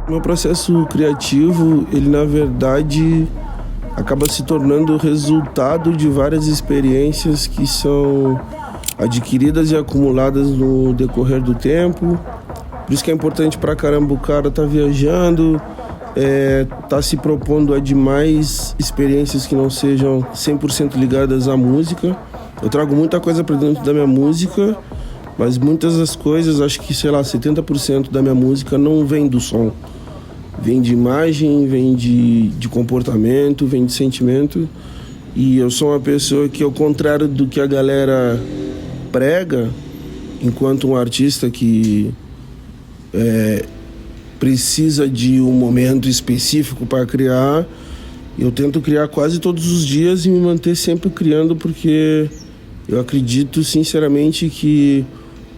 Meu processo criativo, ele na verdade acaba se tornando o resultado de várias experiências que são adquiridas e acumuladas no decorrer do tempo. Por isso que é importante pra caramba o cara tá viajando, tá se propondo a demais experiências que não sejam 100% ligadas à música. Eu trago muita coisa pra dentro da minha música, mas muitas das coisas, acho que, 70% da minha música não vem do som. Vem de imagem, vem de comportamento, vem de sentimento. E eu sou uma pessoa que, ao contrário do que a galera prega, enquanto um artista que precisa de um momento específico para criar, eu tento criar quase todos os dias e me manter sempre criando, porque eu acredito sinceramente que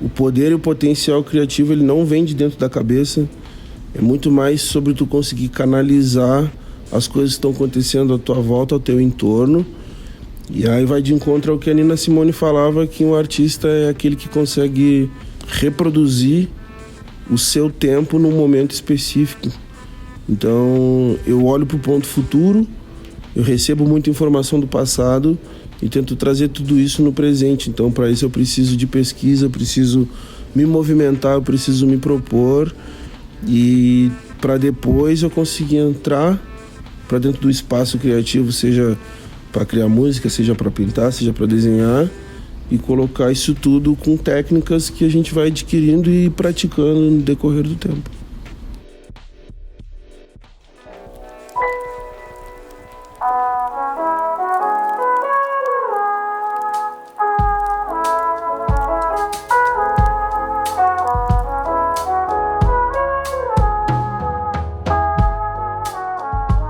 o poder e o potencial criativo, ele não vem de dentro da cabeça. É muito mais sobre tu conseguir canalizar as coisas que estão acontecendo à tua volta, ao teu entorno. E aí vai de encontro ao que a Nina Simone falava, que um artista é aquele que consegue reproduzir o seu tempo num momento específico. Então eu olho para o ponto futuro, eu recebo muita informação do passado e tento trazer tudo isso no presente. Então para isso eu preciso de pesquisa, eu preciso me movimentar, eu preciso me propor, e para depois eu conseguir entrar para dentro do espaço criativo, seja para criar música, seja para pintar, seja para desenhar, e colocar isso tudo com técnicas que a gente vai adquirindo e praticando no decorrer do tempo.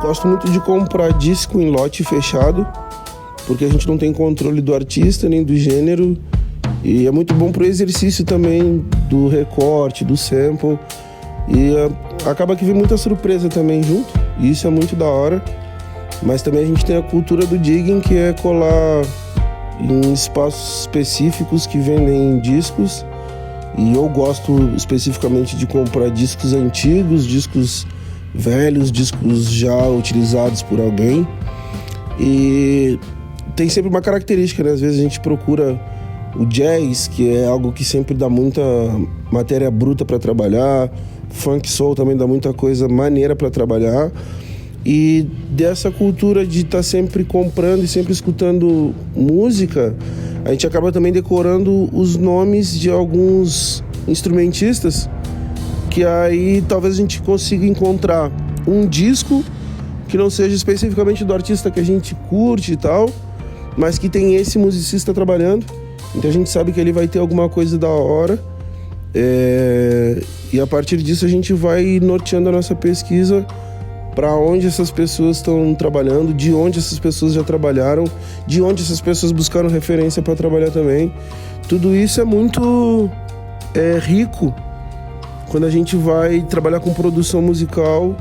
Gosto muito de comprar disco em lote fechado, porque a gente não tem controle do artista nem do gênero, e é muito bom pro exercício também do recorte, do sample, e acaba que vem muita surpresa também junto, e isso é muito da hora. Mas também a gente tem a cultura do digging, que é colar em espaços específicos que vendem discos, e eu gosto especificamente de comprar discos antigos, discos velhos, discos já utilizados por alguém. E tem sempre uma característica, né? Às vezes a gente procura o jazz, que é algo que sempre dá muita matéria bruta para trabalhar, funk soul também dá muita coisa maneira para trabalhar. E dessa cultura de estar sempre comprando e sempre escutando música, a gente acaba também decorando os nomes de alguns instrumentistas, que aí talvez a gente consiga encontrar um disco que não seja especificamente do artista que a gente curte e tal, mas que tem esse musicista trabalhando. Então a gente sabe que ele vai ter alguma coisa da hora, e a partir disso a gente vai norteando a nossa pesquisa para onde essas pessoas estão trabalhando, de onde essas pessoas já trabalharam, de onde essas pessoas buscaram referência para trabalhar também. Tudo isso é muito rico quando a gente vai trabalhar com produção musical,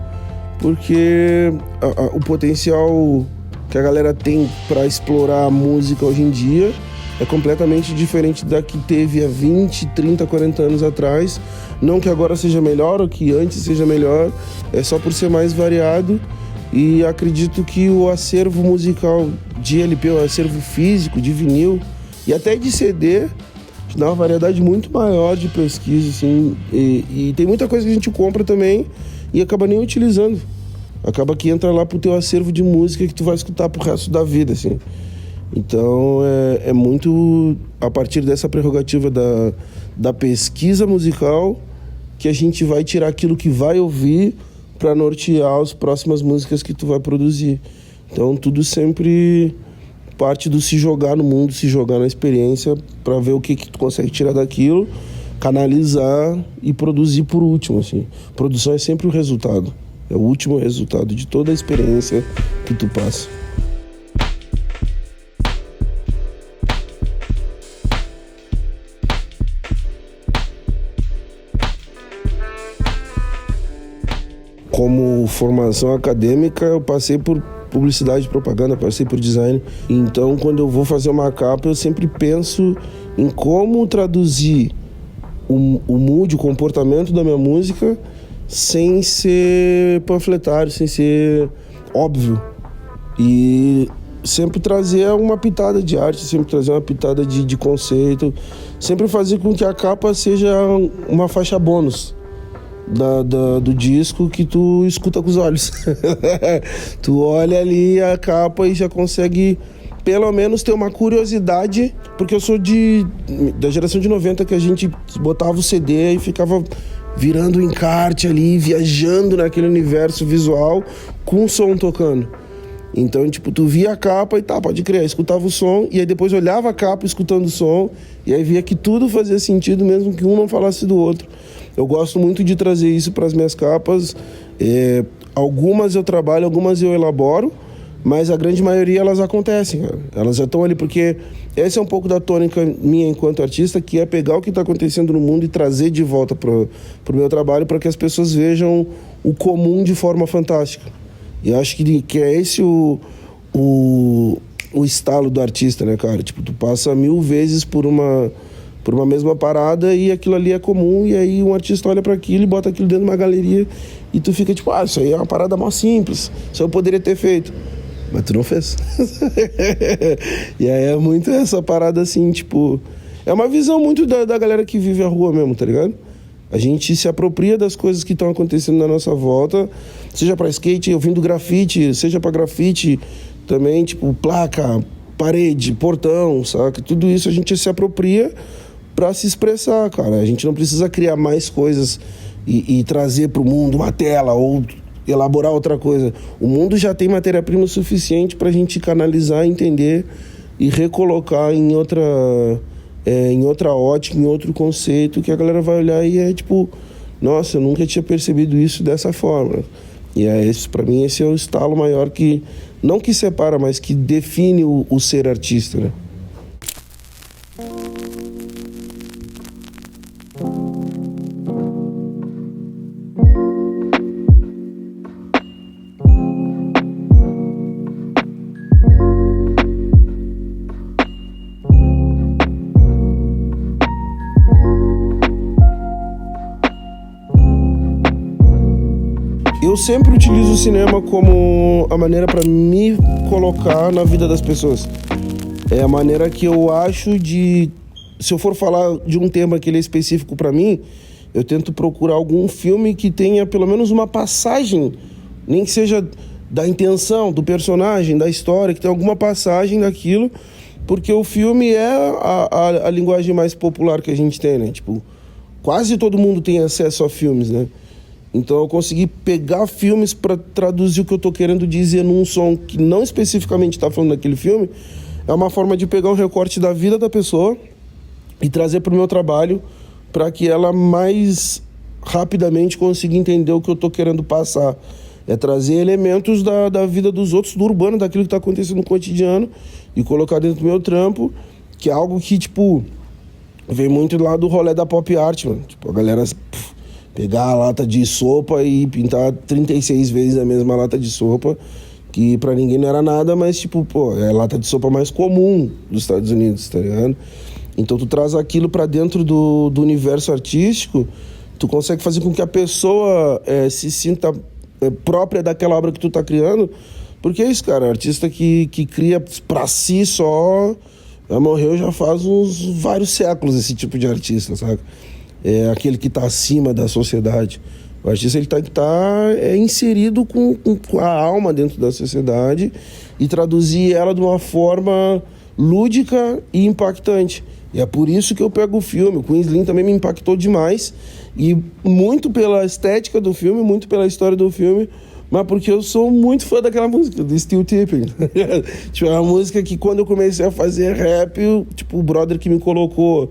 porque o potencial que a galera tem para explorar a música hoje em dia é completamente diferente da que teve há 20, 30, 40 anos atrás. Não que agora seja melhor ou que antes seja melhor, é só por ser mais variado. E acredito que o acervo musical de LP, o acervo físico, de vinil e até de CD, dá uma variedade muito maior de pesquisa, assim, e tem muita coisa que a gente compra também e acaba nem utilizando. Acaba que entra lá pro teu acervo de música que tu vai escutar pro resto da vida, assim. Então é muito a partir dessa prerrogativa da pesquisa musical que a gente vai tirar aquilo que vai ouvir para nortear as próximas músicas que tu vai produzir. Então tudo sempre parte do se jogar no mundo, se jogar na experiência, para ver o que tu consegue tirar daquilo, canalizar e produzir por último, assim. Produção é sempre o resultado, é o último resultado de toda a experiência que tu passa. Como formação acadêmica, eu passei por publicidade e propaganda, passei por design. Então, quando eu vou fazer uma capa, eu sempre penso em como traduzir o mood, o comportamento da minha música sem ser panfletário, sem ser óbvio. E sempre trazer uma pitada de arte, sempre trazer uma pitada de conceito, sempre fazer com que a capa seja uma faixa bônus do disco que tu escuta com os olhos. Tu olha ali a capa e já consegue pelo menos ter uma curiosidade, porque eu sou da geração de 90 que a gente botava o CD e ficava virando o encarte ali, viajando naquele universo visual com o som tocando. Então, tipo, tu via a capa e pode crer, escutava o som, e aí depois olhava a capa escutando o som, e aí via que tudo fazia sentido, mesmo que um não falasse do outro. Eu gosto muito de trazer isso para as minhas capas. Algumas eu trabalho, algumas eu elaboro, mas a grande maioria elas acontecem, cara. Elas já estão ali, porque essa é um pouco da tônica minha enquanto artista, que é pegar o que está acontecendo no mundo e trazer de volta pro meu trabalho, para que as pessoas vejam o comum de forma fantástica. E eu acho que é esse o estalo do artista, né, cara? Tipo, tu passa 1000 vezes por uma mesma parada e aquilo ali é comum, e aí um artista olha para aquilo e bota aquilo dentro de uma galeria e tu fica tipo, isso aí é uma parada mó simples, isso eu poderia ter feito. Mas tu não fez. E aí é muito essa parada assim, tipo... É uma visão muito da galera que vive a rua mesmo, tá ligado? A gente se apropria das coisas que estão acontecendo na nossa volta, seja pra skate, eu vim do grafite, seja pra grafite também, tipo, placa, parede, portão, saca? Tudo isso a gente se apropria pra se expressar, cara. A gente não precisa criar mais coisas e trazer pro mundo uma tela ou elaborar outra coisa. O mundo já tem matéria-prima suficiente pra gente canalizar, entender e recolocar em outra ótica, em outro conceito, que a galera vai olhar e é tipo, nossa, eu nunca tinha percebido isso dessa forma. E pra mim esse é o estalo maior que, não que separa, mas que define o ser artista, né? Eu sempre utilizo o cinema como a maneira para me colocar na vida das pessoas. É a maneira que eu acho de... Se eu for falar de um tema que ele é específico para mim, eu tento procurar algum filme que tenha pelo menos uma passagem, nem que seja da intenção, do personagem, da história, que tenha alguma passagem daquilo, porque o filme é a linguagem mais popular que a gente tem, né? Tipo, quase todo mundo tem acesso a filmes, né? Então eu consegui pegar filmes para traduzir o que eu tô querendo dizer num som que não especificamente está falando daquele filme. É uma forma de pegar um recorte da vida da pessoa e trazer para o meu trabalho, para que ela mais rapidamente consiga entender o que eu tô querendo passar. É trazer elementos da vida dos outros, do urbano, daquilo que está acontecendo no cotidiano, e colocar dentro do meu trampo, que é algo que, tipo, vem muito lá do rolê da pop art, mano. Tipo, a galera... pegar a lata de sopa e pintar 36 vezes a mesma lata de sopa, que pra ninguém não era nada, mas tipo, é a lata de sopa mais comum dos Estados Unidos, tá ligado? Então tu traz aquilo pra dentro do universo artístico, tu consegue fazer com que a pessoa se sinta própria daquela obra que tu tá criando, porque é isso, cara, artista que cria pra si só, morreu já faz vários séculos, esse tipo de artista, sabe? É aquele que está acima da sociedade. O artista ele tá inserido com a alma dentro da sociedade e traduzir ela de uma forma lúdica e impactante. E é por isso que eu pego o filme. O Queensland também me impactou demais, e muito pela estética do filme, muito pela história do filme, mas porque eu sou muito fã daquela música, do Steel Tipping. Tipo, é uma música que quando eu comecei a fazer rap, tipo, o brother que me colocou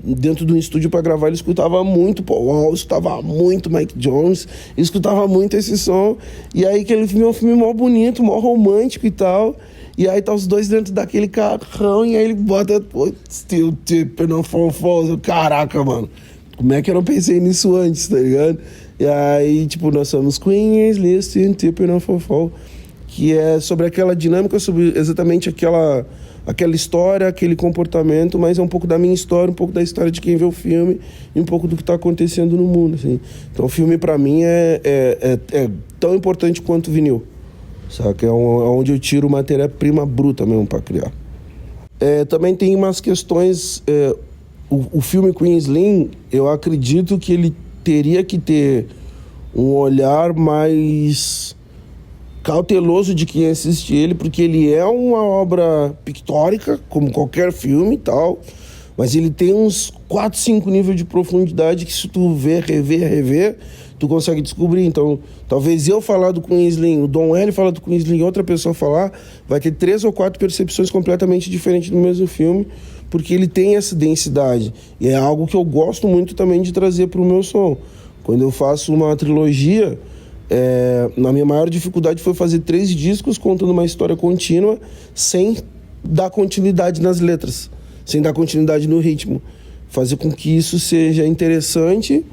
dentro de um estúdio para gravar, ele escutava muito Paul Wall, escutava muito Mike Jones, escutava muito esse som, e aí aquele filme é um filme mó bonito, mó romântico e tal, e aí tá os dois dentro daquele carrão, e aí ele bota Still Tipping on Fall. Caraca, mano, como é que eu não pensei nisso antes, tá ligado? E aí, tipo, nós somos Queens, Still Tipping on Fall. que é sobre aquela dinâmica, sobre exatamente aquela história, aquele comportamento, mas é um pouco da minha história, um pouco da história de quem vê o filme e um pouco do que está acontecendo no mundo, assim. Então o filme para mim é tão importante quanto o vinil, saca? É onde eu tiro matéria-prima bruta mesmo para criar. Também tem umas questões, o filme Queen Slim, eu acredito que ele teria que ter um olhar mais cauteloso de quem assiste ele, porque ele é uma obra pictórica, como qualquer filme e tal, mas ele tem uns 4, 5 níveis de profundidade que se tu rever, tu consegue descobrir. Então, talvez eu falar do Queen Slim, o Dom L falar do Queen Slim e outra pessoa falar, vai ter 3 ou 4 percepções completamente diferentes no mesmo filme, porque ele tem essa densidade. E é algo que eu gosto muito também de trazer para o meu som. Quando eu faço uma trilogia, a minha maior dificuldade foi fazer 3 discos contando uma história contínua sem dar continuidade nas letras, sem dar continuidade no ritmo. Fazer com que isso seja interessante,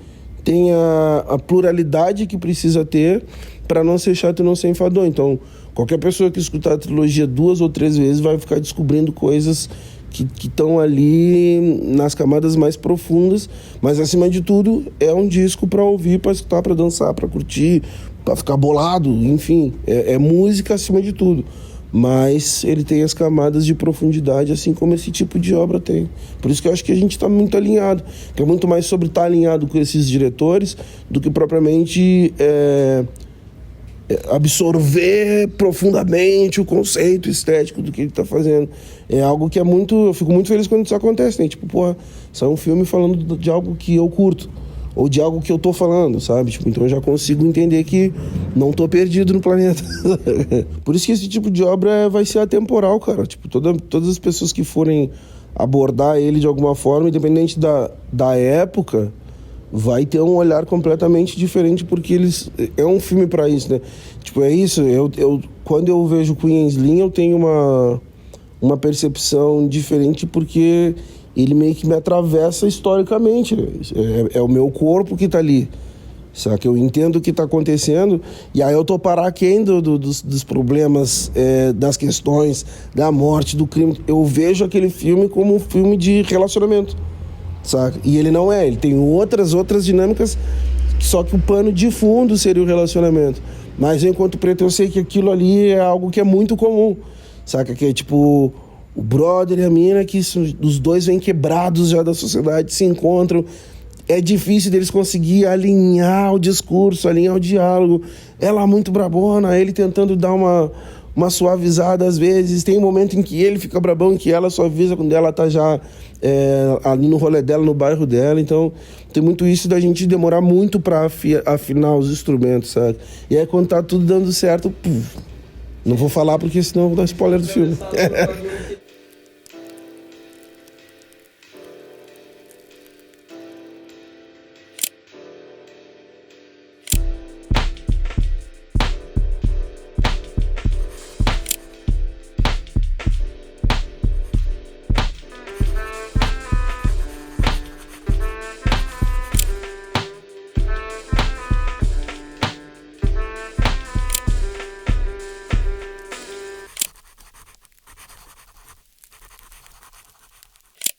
tenha a pluralidade que precisa ter para não ser chato e não ser enfadonho. Então, qualquer pessoa que escutar a trilogia 2 ou 3 vezes vai ficar descobrindo coisas que estão ali nas camadas mais profundas, mas acima de tudo é um disco para ouvir, para escutar, para dançar, para curtir, para ficar bolado, enfim, é música acima de tudo, mas ele tem as camadas de profundidade, assim como esse tipo de obra tem. Por isso que eu acho que a gente está muito alinhado, que é muito mais sobre estar alinhado com esses diretores do que propriamente absorver profundamente o conceito estético do que ele está fazendo. É algo que eu fico muito feliz quando isso acontece, né? Tipo, porra, sai um filme falando de algo que eu curto, ou de algo que eu tô falando, sabe? Tipo, então eu já consigo entender que não tô perdido no planeta. Por isso que esse tipo de obra vai ser atemporal, cara. Tipo, todas as pessoas que forem abordar ele de alguma forma, independente da época, vai ter um olhar completamente diferente, porque é um filme para isso, né? Tipo, é isso, quando eu vejo Queen Slim, eu tenho uma percepção diferente, porque ele meio que me atravessa historicamente, né? É o meu corpo que tá ali, sabe? Eu entendo o que tá acontecendo, e aí eu tô para aquém dos problemas, das questões, da morte, do crime. Eu vejo aquele filme como um filme de relacionamento, saca? E ele não ele tem outras dinâmicas, só que o pano de fundo seria o relacionamento. Mas eu, enquanto preto, eu sei que aquilo ali é algo que é muito comum, saca? Que é tipo o brother e a mina, que os dois vêm quebrados já da sociedade, se encontram. É difícil deles conseguir alinhar o discurso, alinhar o diálogo. Ela muito brabona, ele tentando dar uma suavizada às vezes. Tem um momento em que ele fica brabão, que ela suaviza quando ela tá já ali no rolê dela, no bairro dela. Então tem muito isso da gente demorar muito para afinar os instrumentos, sabe? E aí quando tá tudo dando certo, não vou falar porque senão eu vou dar spoiler do filme.